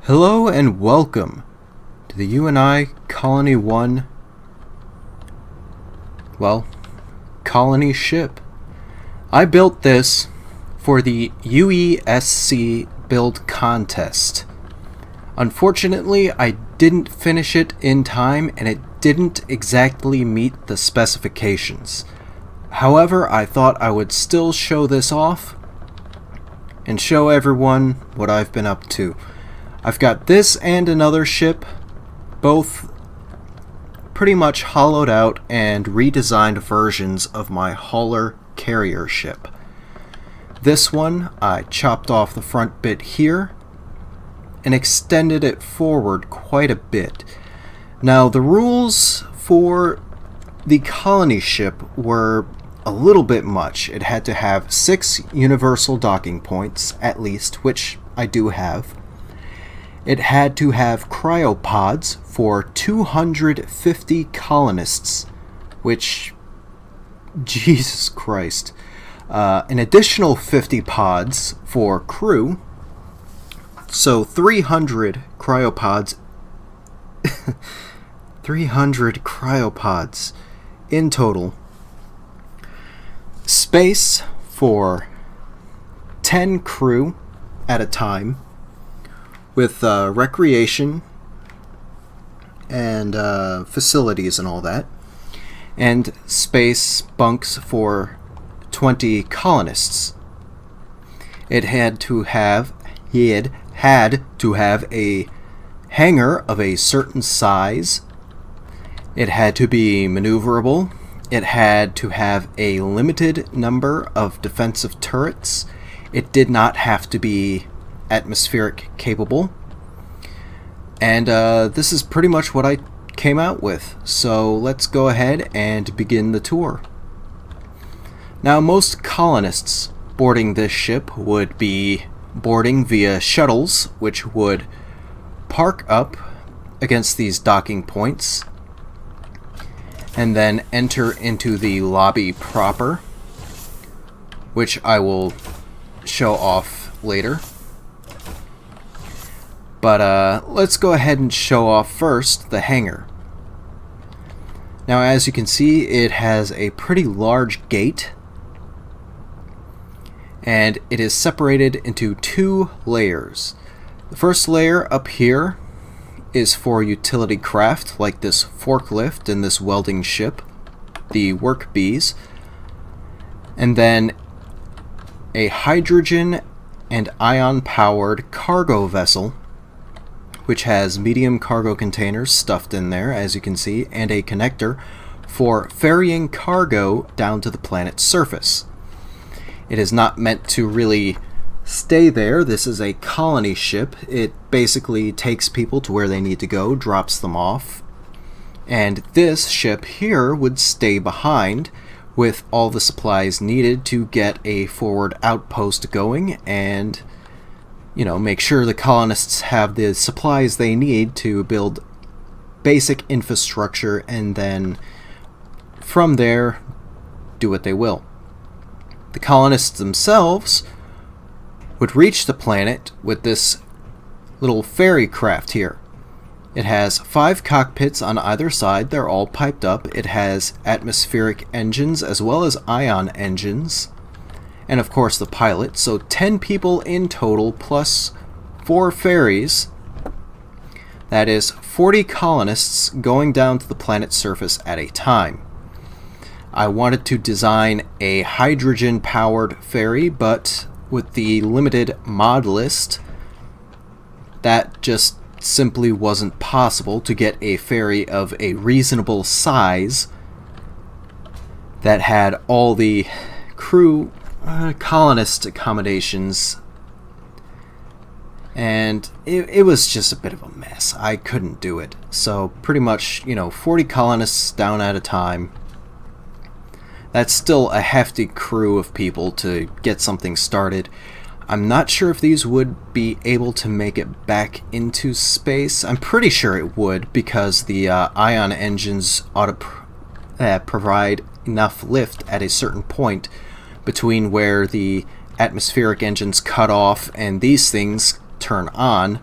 Hello and welcome to the UNI Colony 1, colony ship. I built this for the UESC build contest. Unfortunately, I didn't finish it in time and it didn't exactly meet the specifications. However, I thought I would still show this off and show everyone what I've been up to. I've got this and another ship, both pretty much hollowed out and redesigned versions of my hauler carrier ship. This one, I chopped off the front bit here and extended it forward quite a bit. Now, the rules for the colony ship were a little bit much. It had to have 6 universal docking points, at least, which I do have. It had to have cryopods for 250 colonists, which, Jesus Christ, an additional 50 pods for crew, so 300 cryopods, 300 cryopods in total. Space for 10 crew at a time, with recreation and facilities and all that, and space bunks for 20 colonists. It had to have a hangar of a certain size. It had to be maneuverable. It had to have a limited number of defensive turrets. It did not have to be atmospheric capable, and this is pretty much what I came out with. So let's go ahead and begin the tour. Now, most colonists boarding this ship would be boarding via shuttles, which would park up against these docking points and then enter into the lobby proper, which I will show off later. But let's go ahead and show off first the hangar. Now, as you can see, it has a pretty large gate, and it is separated into 2 layers. The first layer up here is for utility craft, like this forklift and this welding ship, the work bees, and then a hydrogen and ion-powered cargo vessel, which has medium cargo containers stuffed in there, as you can see, and a connector for ferrying cargo down to the planet's surface. It is not meant to really stay there. This is a colony ship. It basically takes people to where they need to go, drops them off, and this ship here would stay behind with all the supplies needed to get a forward outpost going and, you know, make sure the colonists have the supplies they need to build basic infrastructure, and then from there do what they will. The colonists themselves would reach the planet with this little ferry craft here. It has 5 cockpits on either side. They're all piped up. It has atmospheric engines as well as ion engines, and of course the pilot, so 10 people in total plus 4 ferries. That is 40 colonists going down to the planet's surface at a time. I wanted to design a hydrogen-powered ferry, but with the limited mod list, that just simply wasn't possible to get a ferry of a reasonable size that had all the crew colonist accommodations, and it was just a bit of a mess. I couldn't do it. So pretty much, 40 colonists down at a time. That's still a hefty crew of people to get something started. I'm not sure if these would be able to make it back into space. I'm pretty sure it would, because the ion engines ought to provide enough lift at a certain point between where the atmospheric engines cut off and these things turn on.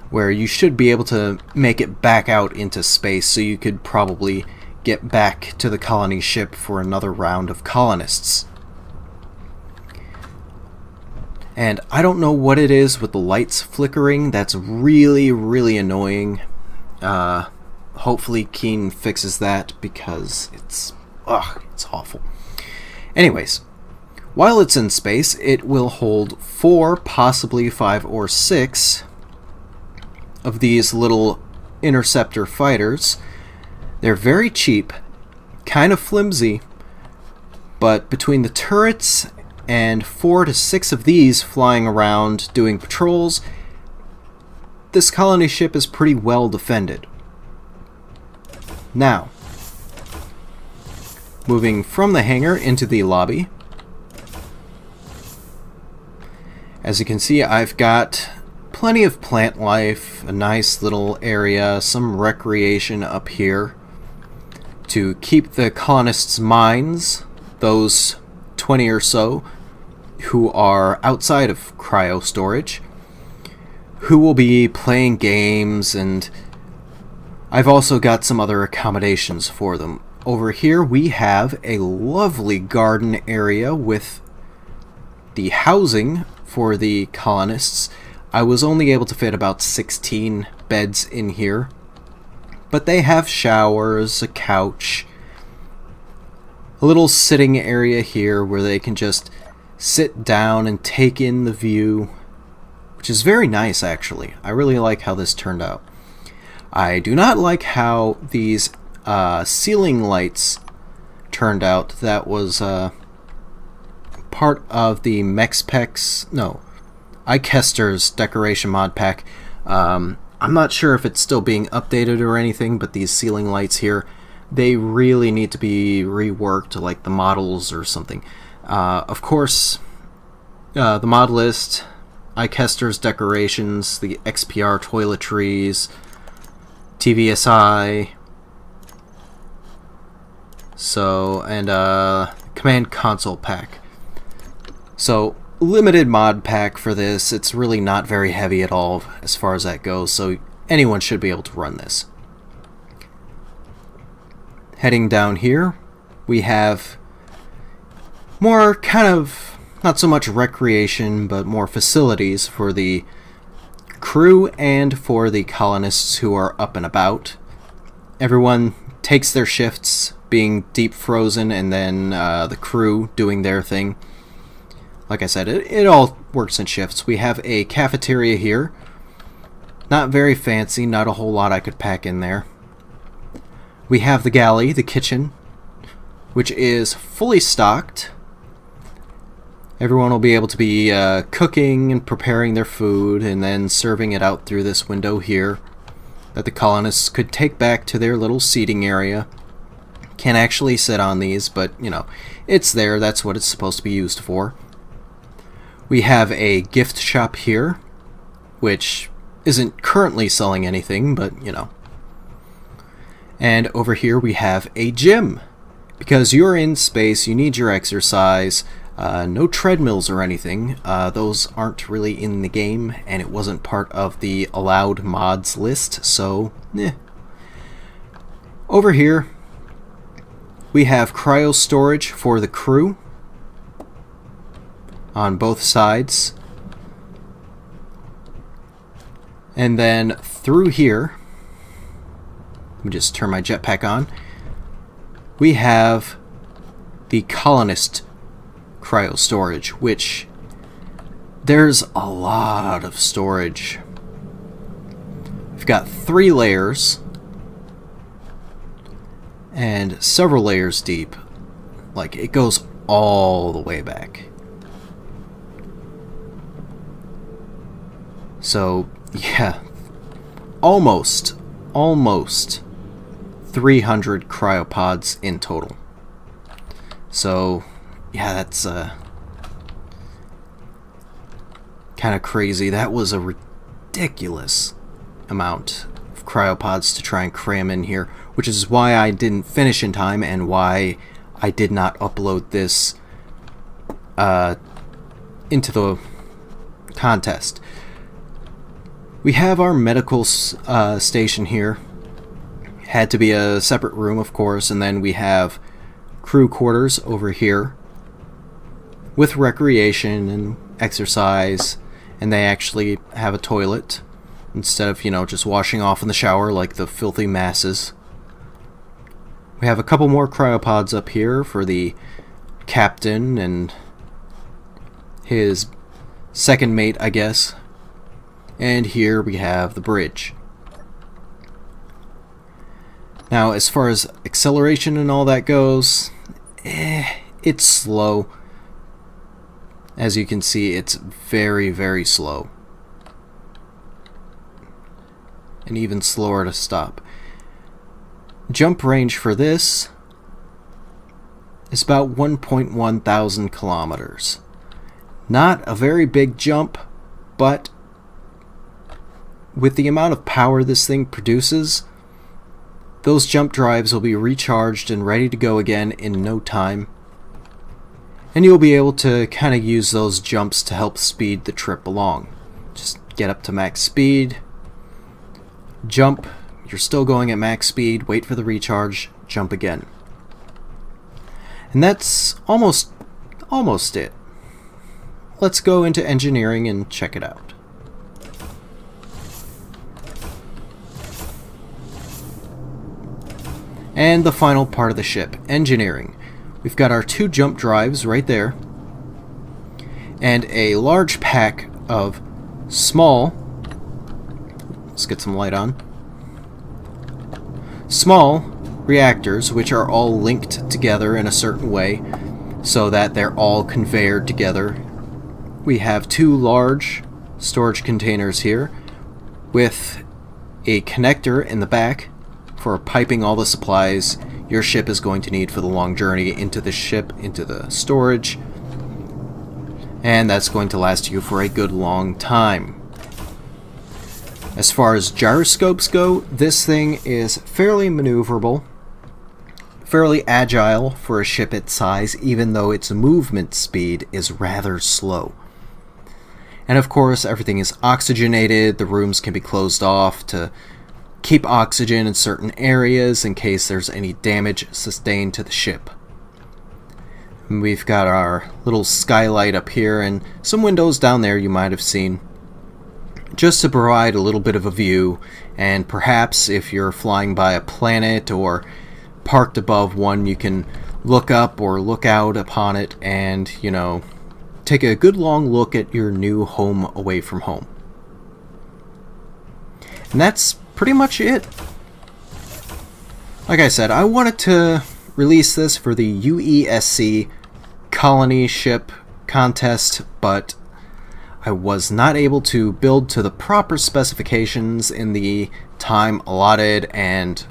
where you should be able to make it back out into space, so you could probably get back to the colony ship for another round of colonists. And I don't know what it is with the lights flickering. That's really, really annoying. Hopefully Keen fixes that, because it's awful. Anyways, while it's in space, it will hold 4, possibly 5 or 6 of these little interceptor fighters. They're very cheap, kind of flimsy, but between the turrets and 4 to 6 of these flying around doing patrols, this colony ship is pretty well defended. Now, moving from the hangar into the lobby, as you can see, I've got plenty of plant life, a nice little area, some recreation up here to keep the colonists' minds, those 20 or so who are outside of cryo storage, who will be playing games, and I've also got some other accommodations for them. Over here we have a lovely garden area with the housing for the colonists. I was only able to fit about 16 beds in here, but they have showers, a couch, a little sitting area here where they can just sit down and take in the view, which is very nice actually. I really like how this turned out. I do not like how these ceiling lights turned out. That was part of the iKester's decoration mod pack. I'm not sure if it's still being updated or anything, but these ceiling lights here, they really need to be reworked, like the models or something. Of course, the mod list, iKester's decorations, the XPR toiletries, TVSI, and command console pack. So limited mod pack for this. It's really not very heavy at all as far as that goes, so anyone should be able to run this. Heading down here, we have more kind of, not so much recreation, but more facilities for the crew and for the colonists who are up and about. Everyone takes their shifts being deep frozen, and then the crew doing their thing. Like I said, it all works in shifts. We have a cafeteria here. Not very fancy, not a whole lot I could pack in there. We have the galley, the kitchen, which is fully stocked. Everyone will be able to be cooking and preparing their food and then serving it out through this window here that the colonists could take back to their little seating area. Can't actually sit on these, but you know, it's there. That's what it's supposed to be used for. We have a gift shop here, which isn't currently selling anything, but you know. And over here we have a gym. Because you're in space, you need your exercise. No treadmills or anything. Those aren't really in the game, and it wasn't part of the allowed mods list, so Over here, we have cryo storage for the crew on both sides. And then through here, let me just turn my jetpack on, we have the colonist cryo storage, which there's a lot of storage. We've got 3 layers and several layers deep. Like, it goes all the way back. So yeah, almost 300 cryopods in total. So yeah, that's kind of crazy. That was a ridiculous amount of cryopods to try and cram in here, which is why I didn't finish in time and why I did not upload this into the contest. We have our medical station here. Had to be a separate room, of course, and then we have crew quarters over here with recreation and exercise, and they actually have a toilet instead of, just washing off in the shower like the filthy masses. We have a couple more cryopods up here for the captain and his second mate, I guess. And here we have the bridge. Now, as far as acceleration and all that goes, it's slow. As you can see, it's very, very slow. And even slower to stop. Jump range for this is about 1.1 thousand kilometers. Not a very big jump, but with the amount of power this thing produces, those jump drives will be recharged and ready to go again in no time. And you'll be able to kind of use those jumps to help speed the trip along. Just get up to max speed, jump, you're still going at max speed, wait for the recharge, jump again. And that's almost it. Let's go into engineering and check it out. And the final part of the ship, engineering. We've got our 2 jump drives right there, and a large pack of small, let's get some light on, small reactors, which are all linked together in a certain way so that they're all conveyored together. We have 2 large storage containers here with a connector in the back for piping all the supplies your ship is going to need for the long journey into the ship, into the storage, and that's going to last you for a good long time. As far as gyroscopes go, this thing is fairly maneuverable, fairly agile for a ship its size, even though its movement speed is rather slow. And of course, everything is oxygenated. The rooms can be closed off to keep oxygen in certain areas in case there's any damage sustained to the ship. And we've got our little skylight up here and some windows down there you might have seen, just to provide a little bit of a view, and perhaps if you're flying by a planet or parked above one, you can look up or look out upon it and, take a good long look at your new home away from home. And that's pretty much it. Like I said, I wanted to release this for the UESC colony ship contest, but I was not able to build to the proper specifications in the time allotted, and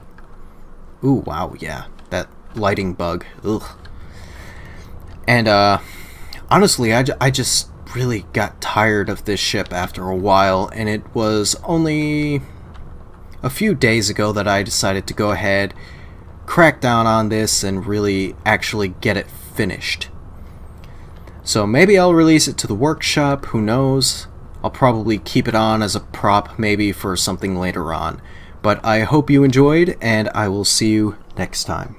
ooh, wow, yeah, that lighting bug, ugh. And honestly, I just really got tired of this ship after a while, and it was only a few days ago that I decided to go ahead, crack down on this, and really actually get it finished. So maybe I'll release it to the workshop, who knows? I'll probably keep it on as a prop maybe for something later on. But I hope you enjoyed, and I will see you next time.